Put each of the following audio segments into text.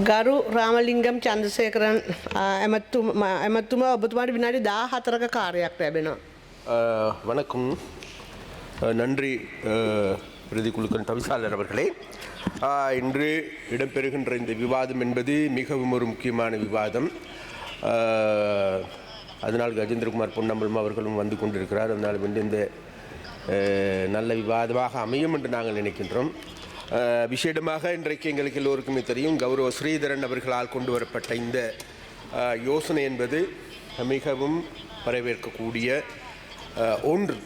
ගරු රාමලිංගම් චන්ද්‍රසේකරන් ඇමතුමා ඔබතුමාට විනාඩි 14ක කාර්යයක් ලැබෙනවා. வணக்கம். நன்றி பிரதிக்குழுக்கள் தவிசாளர் அவர்களே. இன்று இடம்பெறுகின்ற இந்த விவாதம் என்பது மிகவும் ஒரு முக்கியமான விவாதம். அதனால் கஜேந்திரகுமார் பொன்னம்பலம் அவர்களும் வந்து கொண்டிருக்கிறார். அதனால் இந்த நல்ல விவாதமாக அமையும் என்று நாங்கள் நினைக்கின்றோம். விசேடமாக இன்றைக்கு எங்களுக்கு எல்லோருக்குமே தெரியும், கௌரவ ஸ்ரீதரன் அவர்களால் கொண்டு வரப்பட்ட இந்த யோசனை என்பது மிகவும் வரவேற்கக்கூடிய ஒன்று.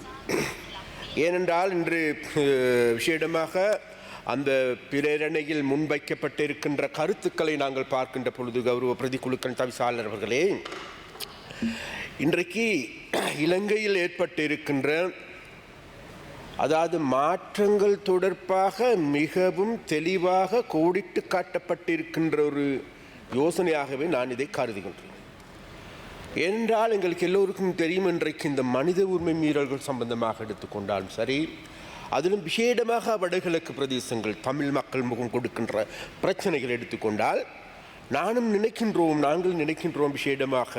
ஏனென்றால் இன்று விசேடமாக அந்த பிரேரணையில் முன்வைக்கப்பட்டிருக்கின்ற கருத்துக்களை நாங்கள் பார்க்கின்ற பொழுது, கௌரவ பிரதிக்குழுக்கள் தவிசாளர் அவர்களே, இன்றைக்கு இலங்கையில் ஏற்பட்டிருக்கின்ற அதாவது மாற்றங்கள் தொடர்பாக மிகவும் தெளிவாக கோடிட்டு காட்டப்பட்டிருக்கின்ற ஒரு யோசனையாகவே நான் இதை கருதுகின்றேன். ஏனென்றால் எங்களுக்கு எல்லோருக்கும் தெரியும், இன்றைக்கு இந்த மனித உரிமை மீறல்கள் சம்பந்தமாக எடுத்துக்கொண்டாலும் சரி, அதிலும் விசேடமாக வடகிழக்கு பிரதேசங்கள் தமிழ் மக்கள் முகம் கொடுக்கின்ற பிரச்சனைகள் எடுத்துக்கொண்டால் நாங்கள் நினைக்கின்றோம் விசேடமாக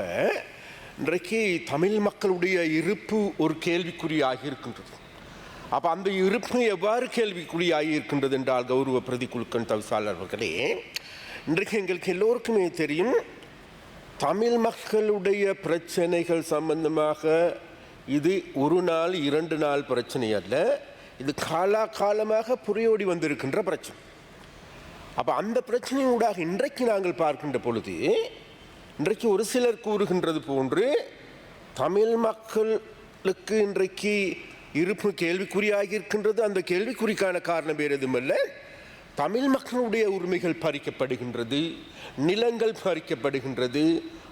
இன்றைக்கு தமிழ் மக்களுடைய இருப்பு ஒரு கேள்விக்குறியாகி இருக்கின்றது. அப்போ அந்த இருப்பு எவ்வாறு கேள்விக்குறியாகி இருக்கின்றது என்றால், கௌரவ பிரதிக்குழுக்கள் தவிசாளர் அவர்களே, இன்றைக்கு எங்களுக்கு எல்லோருக்குமே தெரியும், தமிழ் மக்களுடைய பிரச்சனைகள் சம்பந்தமாக இது ஒரு நாள் 2 நாள் பிரச்சனை அல்ல, இது காலகாலமாக புரியோடி வந்திருக்கின்ற பிரச்சனை. அப்போ அந்த பிரச்சனையூடாக இன்றைக்கு நாங்கள் பார்க்கின்ற பொழுது, இன்றைக்கு ஒரு சிலர் கூறுகின்றது போன்று தமிழ் மக்களுக்கு இன்றைக்கு இருப்பு கேள்விக்குறியாகி இருக்கின்றது. அந்த கேள்விக்குறிக்கான காரணம் வேறு எதுவுமல்ல, தமிழ் மக்களுடைய உரிமைகள் பறிக்கப்படுகின்றது, நிலங்கள் பறிக்கப்படுகின்றது,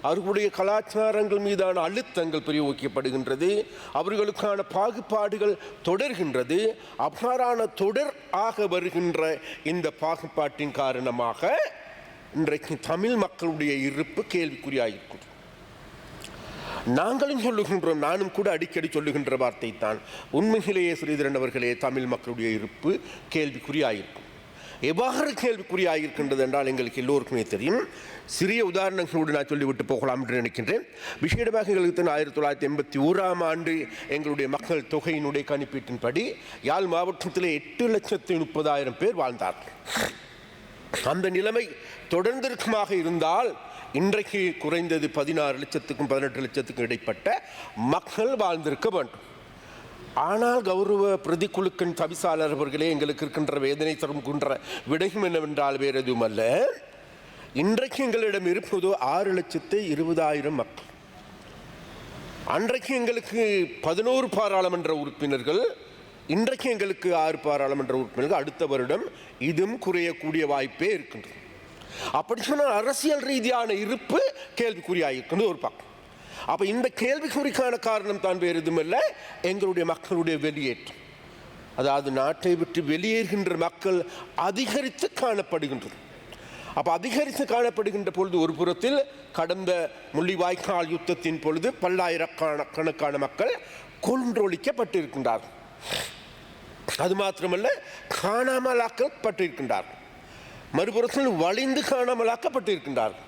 அவர்களுடைய கலாச்சாரங்கள் மீதான அழுத்தங்கள் பிரயோகிக்கப்படுகின்றது, அவர்களுக்கான பாகுபாடுகள் தொடர்கின்றது. அவ்வாறான தொடர் ஆக வருகின்ற இந்த பாகுபாட்டின் காரணமாக இன்றைக்கு தமிழ் மக்களுடைய இருப்பு கேள்விக்குறியாகிருக்கின்றது. நாங்களும் சொல்லுகின்றோம், நானும் கூட அடிக்கடி சொல்லுகின்ற வார்த்தை தான், உண்மையிலேயே ஸ்ரீதரன் அவர்களே, தமிழ் மக்களுடைய இருப்பு கேள்விக்குறியாயிருக்கும். எவ்வாறு கேள்விக்குறியாகிருக்கின்றது என்றால் எங்களுக்கு எல்லோருக்குமே தெரியும். சிறிய உதாரணங்களோடு நான் சொல்லிவிட்டு போகலாம் என்று நினைக்கின்றேன். விசேடமாக எங்களுக்கு 1981ஆம் ஆண்டு எங்களுடைய மக்கள் தொகையினுடைய கணிப்பீட்டின்படி யாழ் மாவட்டத்தில் 8,30,000 பேர் வாழ்ந்தார்கள். அந்த நிலைமை தொடர்ந்திருக்குமாக இருந்தால் இன்றைக்கு குறைந்தது 16 லட்சத்துக்கும் 18 லட்சத்துக்கும் இடைப்பட்ட மக்கள் வாழ்ந்திருக்க வேண்டும். ஆனால் கௌரவ பிரதிக்குழுக்கள் தவிசாளர் அவர்களே, எங்களுக்கு இருக்கின்ற வேதனை தருகின்ற விடயம் என்னவென்றால் வேறு எதுவும் அல்ல, இன்றைக்கு எங்களிடம் இருப்பதோ 6,20,000 மக்கள். அன்றைக்கு எங்களுக்கு 11 பாராளுமன்ற உறுப்பினர்கள், இன்றைக்கு எங்களுக்கு 6 பாராளுமன்ற உறுப்பினர்கள். அடுத்த வருடம் இதுவும் குறையக்கூடிய வாய்ப்பே இருக்கின்றது. அப்படி சொன்னால் அரசியல் ரீதியான இருப்பு கேள்விக்குறியாயிருக்கிறது ஒரு பக்கம். அப்போ இந்த கேள்விக்குறிக்கான காரணம் தான் வேறு எதுவுமல்ல, எங்களுடைய மக்களுடைய வெளியேற்றம். அதாவது நாட்டை விட்டு வெளியேறுகின்ற மக்கள் அதிகரித்து காணப்படுகின்றது. அப்போ அதிகரித்து காணப்படுகின்ற பொழுது ஒரு புறத்தில் கடந்த முள்ளிவாய்க்கால் யுத்தத்தின் பொழுது பல்லாயிரக்கணக்கான மக்கள் கொன்றொழிக்கப்பட்டிருக்கின்றார்கள். அது மாத்திரமல்ல, காணாமலாக்கப்பட்டிருக்கின்றார்கள். மறுபுறத்தில் வலிந்து காணாமலாக்கப்பட்டிருக்கின்றார்கள்.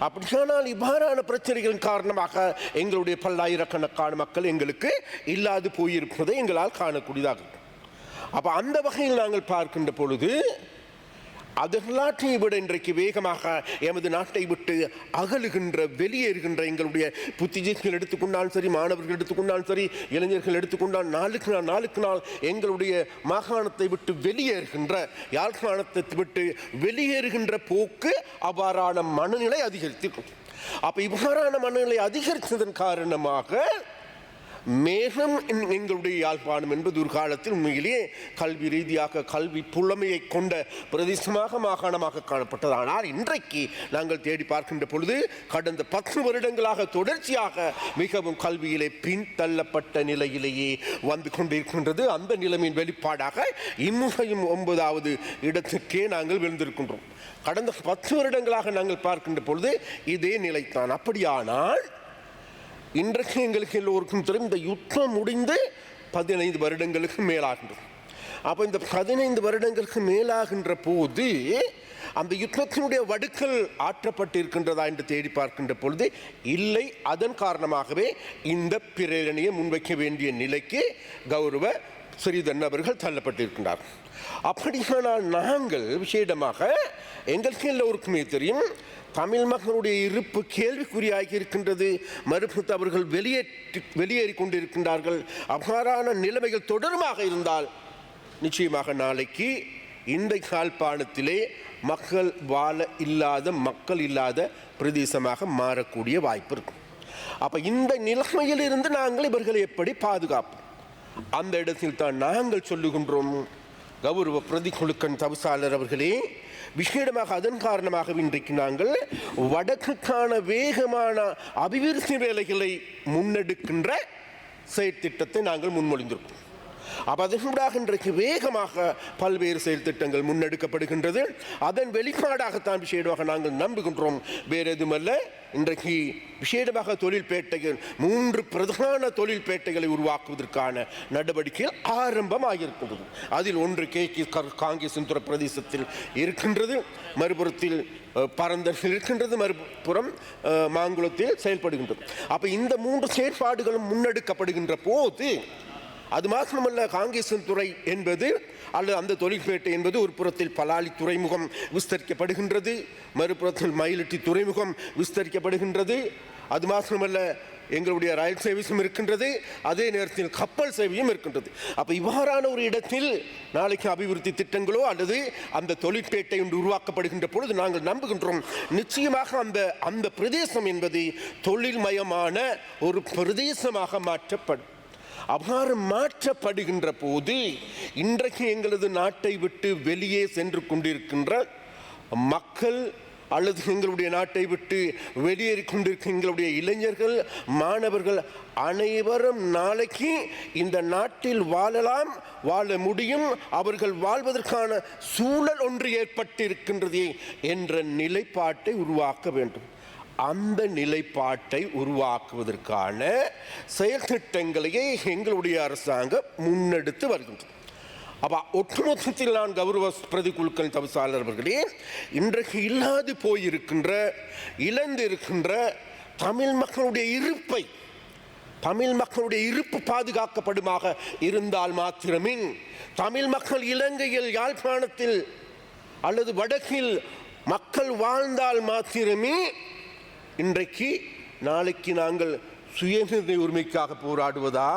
அப்படியானால் இவ்வாறான பிரச்சனைகளின் காரணமாக எங்களுடைய பல்லாயிரக்கணக்கான மக்கள் எங்களுக்கு இல்லாது போயிருப்பதை எங்களால் காணக்கூடியதாக. அப்போ அந்த வகையில் நாங்கள் பார்க்கின்ற பொழுது அதெல்லாற்றையும் விட இன்றைக்கு வேகமாக எமது நாட்டை விட்டு அகலுகின்ற வெளியேறுகின்ற எங்களுடைய புத்திஜீவிகள் எடுத்துக்கொண்டாலும் சரி, மாணவர்கள் எடுத்துக்கொண்டாலும் சரி, இளைஞர்கள் எடுத்துக்கொண்டால் நாளுக்கு நாள் எங்களுடைய மாகாணத்தை விட்டு வெளியேறுகின்ற, யாழ்ப்பாணத்தை விட்டு வெளியேறுகின்ற போக்கு அவ்வாறான மனநிலை அதிகரித்திருக்கும். அப்போ இவ்வாறான மனநிலை அதிகரித்ததன் காரணமாக மேலும் எங்களுடைய யாழ்ப்பாணம் என்பது ஒரு காலத்தில் உண்மையிலேயே கல்வி ரீதியாக கல்வி புலமையை கொண்ட பிரதேசமாக மாகாணமாக காணப்பட்டது. ஆனால் இன்றைக்கு நாங்கள் தேடி பார்க்கின்ற பொழுது கடந்த 10 வருடங்களாக தொடர்ச்சியாக மிகவும் கல்வியிலே பின்தள்ளப்பட்ட நிலையிலேயே வந்து கொண்டிருக்கின்றது. அந்த நிலைமையின் வெளிப்பாடாக இம்முகையும் 9வது இடத்துக்கே நாங்கள் விழுந்திருக்கின்றோம். கடந்த 10 வருடங்களாக நாங்கள் பார்க்கின்ற பொழுது இதே நிலைத்தான். அப்படியானால் இன்றைக்கு எங்களுக்கு எல்லோருக்கும் தெரியும், இந்த யுத்தம் முடிந்து 15 வருடங்களுக்கு மேலாகின்றது. அப்போ இந்த 15 வருடங்களுக்கு மேலாகின்ற போது அந்த யுத்தத்தினுடைய வடுக்கள் ஆற்றப்பட்டிருக்கின்றதா என்று தேடி பார்க்கின்ற பொழுது இல்லை. அதன் காரணமாகவே இந்த பிரேரணையை முன்வைக்க வேண்டிய நிலைக்கு கௌரவ ஸ்ரீதரன் அவர்கள் தள்ளப்பட்டிருக்கின்றார். அப்படியானால் நாங்கள் விசேடமாக எங்களுக்கு எல்லோருக்குமே தெரியும், தமிழ் மக்களுடைய இருப்பு கேள்விக்குறியாகி இருக்கின்றது. மறுபுறத்து அவர்கள் வெளியேறி கொண்டிருக்கின்றார்கள். அவ்வாறான நிலைமைகள் தொடருமாக இருந்தால் நிச்சயமாக நாளைக்கு இந்த யாழ்ப்பாணத்திலே மக்கள் வாழ இல்லாத, மக்கள் இல்லாத பிரதேசமாக மாறக்கூடிய வாய்ப்பு இருக்கும். அப்போ இந்த நிலைமையில் இருந்து நாங்கள் இவர்களை எப்படி பாதுகாப்போம்? அந்த இடத்தில் தான் நாங்கள் சொல்லுகின்றோம், கௌரவ பிரதிக்குழுக்கன் தவிசாளர் அவர்களே, விசேடமாக அதன் காரணமாக இன்றைக்கு நாங்கள் வடக்குக்கான வேகமான அபிவிருத்தி வேலைகளை முன்னெடுக்கின்ற செயற்திட்டத்தை நாங்கள் முன்மொழிந்திருக்கோம். அப்போ அதனூடாக இன்றைக்கு வேகமாக பல்வேறு செயல் திட்டங்கள் முன்னெடுக்கப்படுகின்றது. அதன் வெளிப்பாடாகத்தான் விசேடமாக நாங்கள் நம்புகின்றோம். வேறு எதுவுமல்ல, இன்றைக்கு விசேடமாக தொழில்பேட்டைகள் 3 பிரதான தொழில்பேட்டைகளை உருவாக்குவதற்கான நடவடிக்கைகள் ஆரம்பமாகியிருக்கின்றது. அதில் ஒன்று காங்கேசன்துறை பிரதேசத்தில் இருக்கின்றது, மறுபுறத்தில் பரந்தனில் இருக்கின்றது, மறுபுறம் மாங்குளத்தில் செயல்படுகின்றது. அப்போ இந்த 3 செயற்பாடுகளும் முன்னெடுக்கப்படுகின்ற போது அது மாத்திரமல்ல, காங்கேசன்துறை என்பது அல்லது அந்த தொழில்பேட்டை என்பது ஒரு புறத்தில் பலாலி துறைமுகம் விஸ்தரிக்கப்படுகின்றது, மறுபுறத்தில் மயிலட்டி துறைமுகம் விஸ்தரிக்கப்படுகின்றது. அது மாத்திரமல்ல, எங்களுடைய ரயில் சேவையும் இருக்கின்றது, அதே நேரத்தில் கப்பல் சேவையும் இருக்கின்றது. அப்போ இவ்வாறான ஒரு இடத்தில் நாளைக்கு அபிவிருத்தி திட்டங்களோ அல்லது அந்த தொழிற்பேட்டை ஒன்று உருவாக்கப்படுகின்ற பொழுது நாங்கள் நம்புகின்றோம், நிச்சயமாக அந்த பிரதேசம் என்பது தொழில்மயமான ஒரு பிரதேசமாக மாற்றப்படும். அவ்வாறு மாற்றப்படுகின்ற போது இன்றைக்கு எங்களது நாட்டை விட்டு வெளியே சென்று கொண்டிருக்கின்ற மக்கள் அல்லது எங்களுடைய நாட்டை விட்டு வெளியேறி கொண்டிருக்கிற எங்களுடைய இளைஞர்கள், மாணவர்கள் அனைவரும் நாளைக்கு இந்த நாட்டில் வாழலாம், வாழ முடியும், அவர்கள் வாழ்வதற்கான சூழல் ஒன்று ஏற்பட்டிருக்கின்றது என்ற நிலைப்பாட்டை உருவாக்க வேண்டும். அந்த நிலைப்பாட்டை உருவாக்குவதற்கான செயல் திட்டங்களையே எங்களுடைய அரசாங்கம் முன்னெடுத்து வருகின்றது. அப்போ ஒட்டுமொத்தத்தில் நான் கௌரவ பிரதிக்குழுக்கள் தவிசாளர் அவர்களே, இன்றைக்கு இல்லாது போயிருக்கின்ற, இழந்திருக்கின்ற தமிழ் மக்களுடைய இருப்பை, தமிழ் மக்களுடைய இருப்பு பாதுகாக்கப்படுமாக இருந்தால் மாத்திரமே, தமிழ் மக்கள் இலங்கையில், யாழ்ப்பாணத்தில் அல்லது வடக்கில் மக்கள் வாழ்ந்தால் மாத்திரமே இன்றைக்கு நாளைக்கு நாங்கள் சுயநிர்ணய உரிமைக்காக போராடுவதா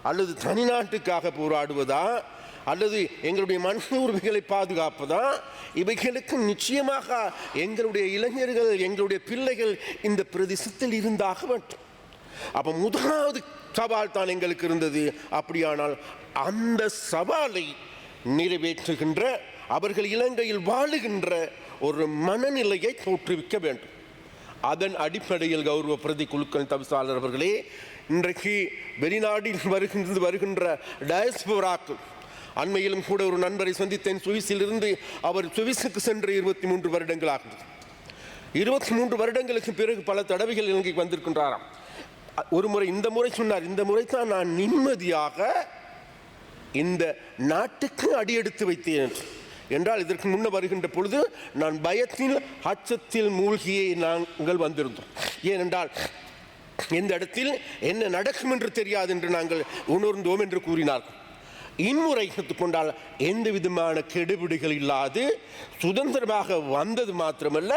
அல்லது தனிநாட்டுக்காக போராடுவதா அல்லது எங்களுடைய மனித உரிமைகளை பாதுகாப்பதா, இவைகளுக்கு நிச்சயமாக எங்களுடைய இளைஞர்கள், எங்களுடைய பிள்ளைகள் இந்த பிரதேசத்தில் இருந்தாக வேண்டும். அப்போ முதலாவது சவால் தான் எங்களுக்கு இருந்தது. அப்படியானால் அந்த சவாலை நிறைவேற்றுகின்ற, அவர்கள் இலங்கையில் வாழுகின்ற ஒரு மனநிலையை தோற்றுவிக்க வேண்டும். அதன் அடிப்படையில் கௌரவ பிரதிக்குழுக்கள் தவிசாளர் அவர்களே, இன்றைக்கு வெளிநாட்டில் வருகின்ற டயஸ்போராக்கள், அண்மையிலும் கூட ஒரு நண்பரை சந்தித்தேன் சுவிஸில் இருந்து. அவர் சுவிஸுக்கு சென்று 23 வருடங்கள் ஆகிறது. 23 வருடங்களுக்கு பிறகு பல தடவைகள் இலங்கைக்கு வந்திருக்கின்றாராம். ஒரு முறை, இந்த முறை சொன்னார், இந்த முறை தான் நான் நிம்மதியாக இந்த நாட்டுக்கு அடியெடுத்து வைத்தேன் என்றால், இதற்கு முன்ன வருகின்ற பொழுது நான் பயத்தில், அச்சத்தில் மூழ்கியே நாங்கள் வந்திருந்தோம். ஏனென்றால் எந்த இடத்தில் என்ன நடக்கும் என்று தெரியாது என்று நாங்கள் உணர்ந்தோம் என்று கூறினார்கள். இம்முறை எடுத்துக்கொண்டால் எந்த விதமான கெடுபிடிகள் இல்லாது சுதந்திரமாக வந்தது மாத்திரமல்ல,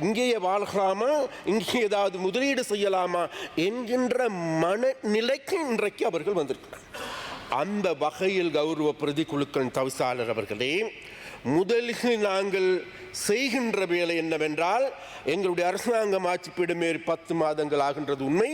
இங்கேயே வாழலாமா, இங்கே ஏதாவது முதலீடு செய்யலாமா என்கின்ற மனநிலைக்கு இன்றைக்கு அவர்கள் வந்திருக்கிறார். அந்த வகையில் கௌரவ பிரதிக்குழுக்கள் தவிசாளர் அவர்களே, முதலில் நாங்கள் செய்கின்ற வேலை என்னவென்றால், எங்களுடைய அரசாங்கம் ஆட்சி பீடமேறி 10 மாதங்கள் ஆகின்றது உண்மை.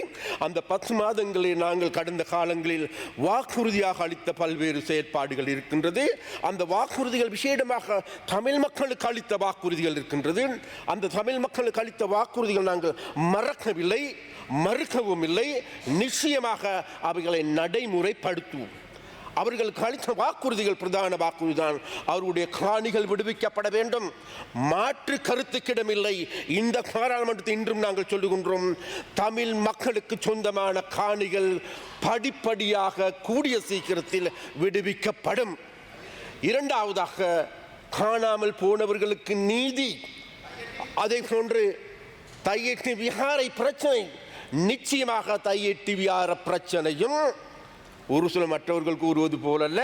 அந்த 10 மாதங்களில் நாங்கள் கடந்த காலங்களில் வாக்குறுதியாக அளித்த பல்வேறு செயற்பாடுகள் இருக்கின்றது. அந்த வாக்குறுதிகள் விசேடமாக தமிழ் மக்களுக்கு அளித்த வாக்குறுதிகள் இருக்கின்றது. அந்த தமிழ் மக்களுக்கு அளித்த வாக்குறுதிகள் நாங்கள் மறக்கவில்லை, மறுக்கவும் இல்லை. நிச்சயமாக அவைகளை நடைமுறைப்படுத்துவோம். அவர்களுக்கு அளித்த வாக்குறுதிகள், பிரதான வாக்குறுதிதான் அவருடைய காணிகள் விடுவிக்கப்பட வேண்டும். மாற்று கருத்துக்கிடமில்லை. இந்த பாராளுமன்றத்தில் இன்றும் நாங்கள் சொல்லுகின்றோம், தமிழ் மக்களுக்கு சொந்தமான காணிகள் படிப்படியாக கூடிய சீக்கிரத்தில் விடுவிக்கப்படும். இரண்டாவதாக காணாமல் போனவர்களுக்கு நீதி, அதே போன்று தையிட்டி விஹாரை பிரச்சனை, நிச்சயமாக தையிட்டி விஹார பிரச்சனையும் ஒரு சில மற்றவர்கள் கூறுவது போலல்ல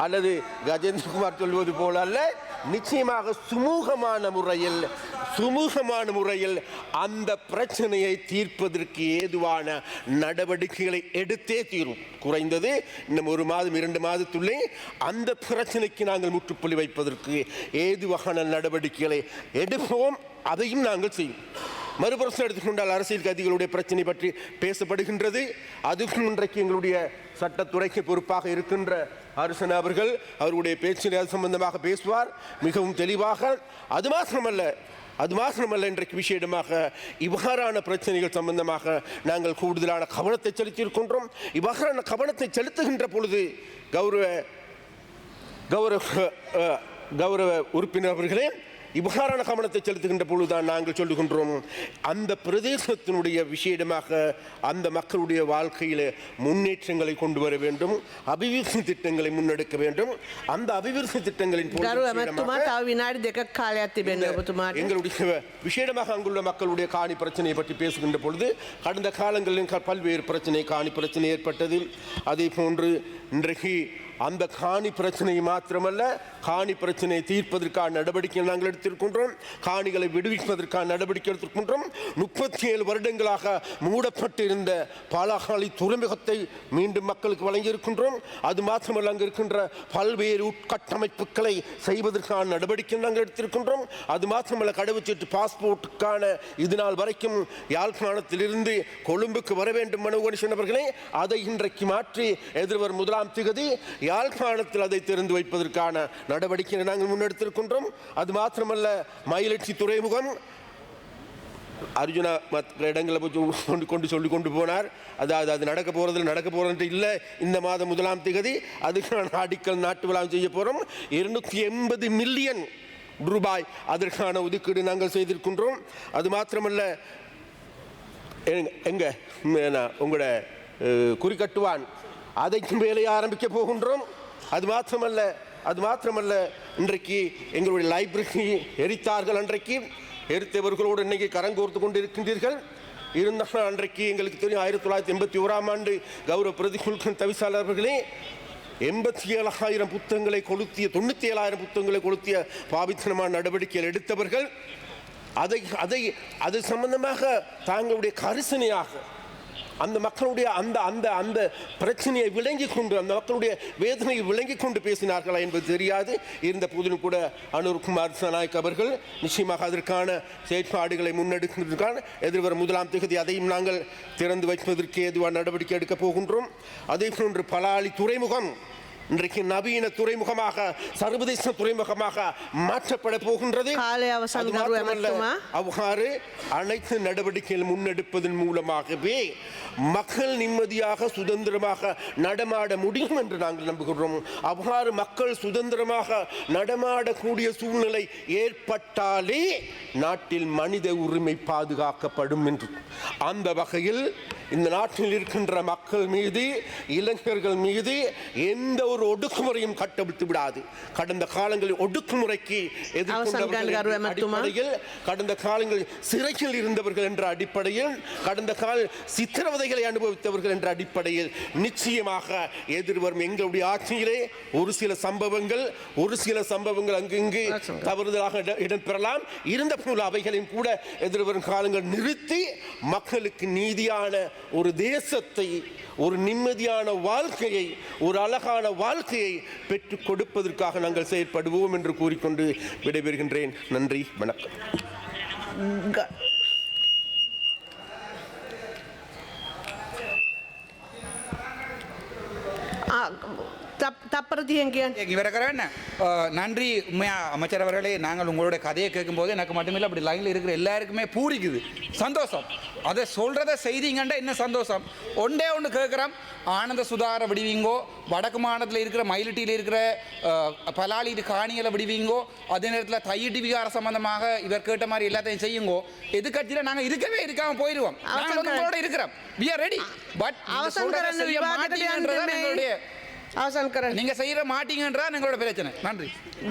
அல்லது கஜேந்திரகுமார் சொல்வது போல அல்ல, நிச்சயமாக சுமூகமான முறையில் அந்த பிரச்சனையை தீர்ப்பதற்கு ஏதுவான நடவடிக்கைகளை எடுத்தே தீரும். குறைந்தது இன்னும் 1 மாதம் 2 மாதத்துள்ளே அந்த பிரச்சனைக்கு நாங்கள் முற்றுப்புள்ளி வைப்பதற்கு ஏதுவான நடவடிக்கைகளை எடுப்போம். அதையும் நாங்கள் செய்வோம். மறுபுறம் எடுத்துக்கொண்டால் அரசியல் கைதிகளுடைய பிரச்சனை பற்றி பேசப்படுகின்றது. அதுக்கும் இன்றைக்கு எங்களுடைய சட்டத்துறைக்கு பொறுப்பாக இருக்கின்ற அரசன் அவர்கள் அவருடைய பேச்சில் அது சம்பந்தமாக பேசுவார் மிகவும் தெளிவாக. அது மாத்திரமல்ல இன்றைக்கு விசேடமாக இவ்வாறான பிரச்சனைகள் சம்பந்தமாக நாங்கள் கூடுதலான கவனத்தை செலுத்தியிருக்கின்றோம். இவ்வாறான கவனத்தை செலுத்துகின்ற பொழுது கௌரவ உறுப்பினர் அவர்களே, இவ்வாறான கவனத்தை செலுத்துகின்ற பொழுதுதான் நாங்கள் சொல்லுகின்றோம், அந்த பிரதேசத்தினுடைய விசேடமாக அந்த மக்களுடைய வாழ்க்கையில் முன்னேற்றங்களை கொண்டு வர வேண்டும், அபிவிருத்தி திட்டங்களை முன்னெடுக்க வேண்டும். அந்த அபிவிருத்தி திட்டங்களின் எங்களுடைய விசேடமாக அங்குள்ள மக்களுடைய காணி பிரச்சனையை பற்றி பேசுகின்ற பொழுது கடந்த காலங்களில் பல்வேறு பிரச்சனை, காணி பிரச்சனை ஏற்பட்டது. அதே போன்று இன்றைக்கு அந்த காணி பிரச்சனையை மாத்திரமல்ல, காணி பிரச்சனையை தீர்ப்பதற்கான நடவடிக்கை நாங்கள் எடுத்திருக்கின்றோம். காணிகளை விடுவிப்பதற்கான நடவடிக்கை எடுத்திருக்கின்றோம். 37 வருடங்களாக மூடப்பட்டிருந்த பாலாகாலி துறைமுகத்தை மீண்டும் மக்களுக்கு வழங்கியிருக்கின்றோம். அது மாத்திரமல்ல, அங்கு இருக்கின்ற பல்வேறு உட்கட்டமைப்புகளை செய்வதற்கான நடவடிக்கை நாங்கள் எடுத்திருக்கின்றோம். அது மாத்திரமல்ல, கடவுச்சீட்டு பாஸ்போர்ட்டுக்கான இது நாள் வரைக்கும் யாழ்ப்பாணத்திலிருந்து கொழும்புக்கு வர வேண்டும் மனுவர்களே, அதை இன்றைக்கு மாற்றி எதிர்வரும் 1ஆம் தேதி யாழ்ப்பாணத்தில் அதை திறந்து வைப்பதற்கான நடவடிக்கை நாங்கள் முன்னெடுத்திருக்கின்றோம். அது மாத்திரமல்ல, மயிலட்சி துறைமுகம் அர்ஜுனா மற்ற இடங்களை கொண்டு போனார். அதாவது அது நடக்க போகிறது இல்லை. இந்த மாதம் 1ஆம் தேதி அதுக்கான அடிக்கல் நாட்டு விழா செய்ய போகிறோம். 280 மில்லியன் ரூபாய் அதற்கான ஒதுக்கீடு நாங்கள் செய்திருக்கின்றோம். அது மாத்திரமல்ல, உங்களோட குறிக்கட்டுவான் அதைக்கும் வேலையை ஆரம்பிக்க போகின்றோம். அது மாத்திரமல்ல இன்றைக்கு எங்களுடைய லைப்ரரி எரித்தார்கள். அன்றைக்கு எரித்தவர்களோடு இன்னைக்கு கரங்கோர்த்து கொண்டு இருக்கின்றீர்கள். இருந்தாலும் அன்றைக்கு எங்களுக்கு தெரியும் 1981ஆம் ஆண்டு கௌரவ பிரதிகுல்கன் தவிசாளர்களே 87,000 புத்தகங்களை கொளுத்திய 97,000 புத்தகங்களை கொளுத்திய பாவித்தனமான நடவடிக்கைகள் எடுத்தவர்கள். அது சம்பந்தமாக தாங்களுடைய கரிசனையாக அந்த மக்களுடைய அந்த பிரச்சனையை விளங்கி கொண்டு, அந்த மக்களுடைய வேதனையை விளங்கி கொண்டு பேசினார்களா என்பது தெரியாது. இருந்த போதிலும் கூட அனுர்குமார் நாயக் அவர்கள் நிச்சயமாக அதற்கான செயற்பாடுகளை முன்னெடுக்கின்றன. எதிர்வரும் 1ஆம் தேதி அதையும் நாங்கள் திறந்து வைப்பதற்கு ஏதுவான நடவடிக்கை எடுக்கப் போகின்றோம். அதே போன்று பலாலி துறைமுகம் இன்றைக்கு நவீன துறைமுகமாக, சர்வதேச துறைமுகமாக மாற்றப்பட போகின்றது. அவ்வாறு அனைத்து நடவடிக்கைகள் முன்னெடுப்பதன் மூலமாகவே மக்கள் நிம்மதியாக சுதந்திரமாக நடமாட முடியும் என்று நாங்கள் நம்புகிறோம். அவ்வாறு மக்கள் சுதந்திரமாக நடமாடக்கூடிய சூழ்நிலை ஏற்பட்டாலே நாட்டில் மனித உரிமை பாதுகாக்கப்படும் என்று, அந்த வகையில் இந்த நாட்டில் இருக்கின்ற மக்கள் மீது, இளைஞர்கள் மீது எந்த ஒரு ஒடுக்குமுறையும் கட்டவிழ்த்து விடாது. கடந்த காலங்களில் ஒடுக்குமுறைக்கு எதிர்கொண்டவர்கள், கடந்த காலங்களில் சிறையில் இருந்தவர்கள் என்ற அடிப்படையில், கடந்த கால சித்திரவதைகளை அனுபவித்தவர்கள் என்ற அடிப்படையில் நிச்சயமாக எதிர்வரும் எங்களுடைய ஆட்சியிலே ஒரு சில சம்பவங்கள் அங்கிங்கு தவறுதலாக இடம்பெறலாம். இருந்த போல அவைகளையும் கூட எதிர்வரும் காலங்கள் நிறுத்தி மக்களுக்கு நீதியான ஒரு தேசத்தை, ஒரு நிம்மதியான வாழ்க்கையை, ஒரு அழகான வாழ்க்கையை பெற்றுக் கொடுப்பதற்காக நாங்கள் செயற்படுவோம் என்று கூறிக்கொண்டு விடைபெறுகின்றேன். நன்றி, வணக்கம். இவரை நன்றி. உண்மையாக அமைச்சர் அவர்களே, நாங்கள் உங்களோட கதையை கேட்கும்போது எனக்கு மட்டுமில்லை, அப்படி லைனில் இருக்கிற எல்லாருக்குமே பூரிக்குது, சந்தோஷம். அதை சொல்கிறத செய்திங்கண்டா என்ன சந்தோஷம். ஒன்றே ஒன்று கேட்குறோம், ஆனந்த சுதார விடுவீங்கோ, வடக்கு மாநிலத்தில் இருக்கிற மயிலட்டியில் இருக்கிற பலாலி காணிகளை விடுவீங்கோ, அதே நேரத்தில் தையிட்டி விகார சம்பந்தமாக இவர் கேட்ட மாதிரி எல்லாத்தையும் செய்யுங்கோ. எதிர்கட்சியில் நாங்கள் இருக்காமல் போயிடுவோம். நாங்கள் உங்களோட இருக்கிறோம், we are ready. பட் எங்களுடைய අවසන් කරන්න. நீங்க செய்யற மாட்டீங்கன்றா எங்களோட பிரச்சனை. நன்றி.